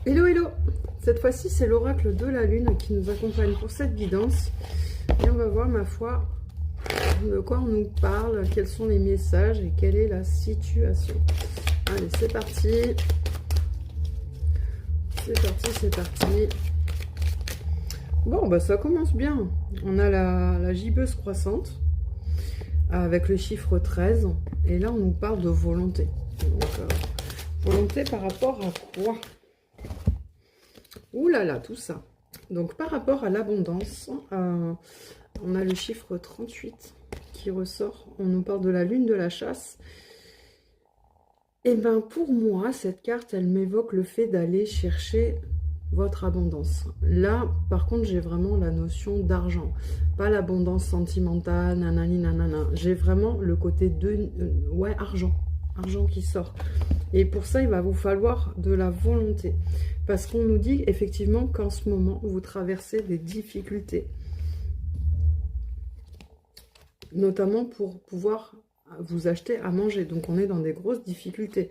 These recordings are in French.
Hello, hello! Cette fois-ci, c'est l'oracle de la Lune qui nous accompagne pour cette guidance. Et on va voir, ma foi, de quoi on nous parle, quels sont les messages et quelle est la situation. Allez, c'est parti. C'est parti, c'est parti. Bon, bah ça commence bien. On a la gibbeuse croissante avec le chiffre 13. Et là, on nous parle de volonté. Donc, volonté par rapport à quoi? Ouh là là, tout ça. Donc, par rapport à l'abondance, on a le chiffre 38 qui ressort. On nous parle de la lune de la chasse. Et bien, pour moi, cette carte, elle m'évoque le fait d'aller chercher votre abondance. Là, par contre, j'ai vraiment la notion d'argent. Pas l'abondance sentimentale, nanani, nanana. J'ai vraiment le côté de... ouais, argent. Argent qui sort. Et pour ça, il va vous falloir de la volonté. Parce qu'on nous dit effectivement qu'en ce moment, vous traversez des difficultés. Notamment pour pouvoir vous acheter à manger. Donc, on est dans des grosses difficultés.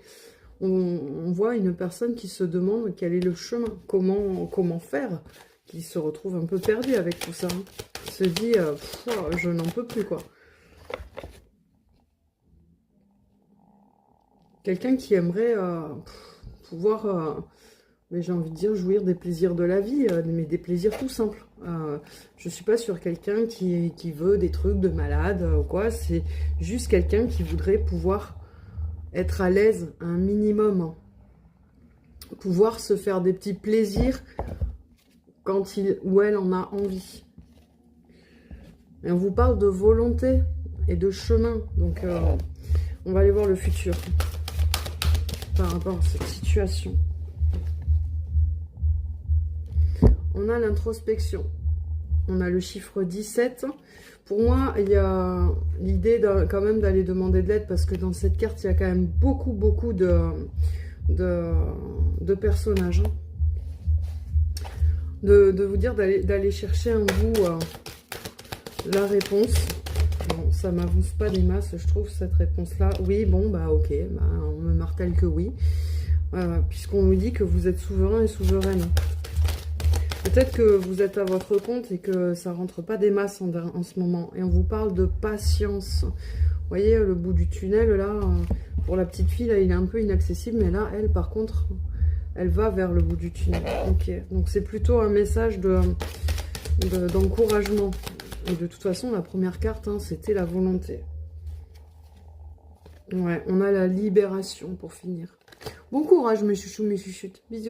On voit une personne qui se demande quel est le chemin, comment faire, qui se retrouve un peu perdu avec tout ça. Hein. Qui se dit, je n'en peux plus, quoi. Quelqu'un qui aimerait pouvoir, mais j'ai envie de dire, jouir des plaisirs de la vie, mais des plaisirs tout simples. Je ne suis pas sur quelqu'un qui veut des trucs de malade ou quoi, c'est juste quelqu'un qui voudrait pouvoir être à l'aise un minimum. Hein. Pouvoir se faire des petits plaisirs quand il ou elle en a envie. Et on vous parle de volonté et de chemin. Donc, on va aller voir le futur par rapport à cette situation. On a l'introspection. On a le chiffre 17. Pour moi, il y a l'idée quand même d'aller demander de l'aide parce que dans cette carte, il y a quand même beaucoup de personnages. Hein. De vous dire d'aller chercher en vous la réponse. Bon, ça m'avance pas des masses, je trouve, cette réponse-là. Oui, bon, bah ok, bah, on me martèle que oui. Puisqu'on nous dit que vous êtes souverain et souveraine. Peut-être que vous êtes à votre compte et que ça rentre pas des masses en ce moment. Et on vous parle de patience. Vous voyez, le bout du tunnel, là, pour la petite fille, là, il est un peu inaccessible. Mais là, elle, par contre, elle va vers le bout du tunnel. Ok, donc c'est plutôt un message d'encouragement. Et de toute façon, la première carte, hein, c'était la volonté. Ouais, on a la libération pour finir. Bon courage, mes chouchous, mes chuchoutes. Bisous.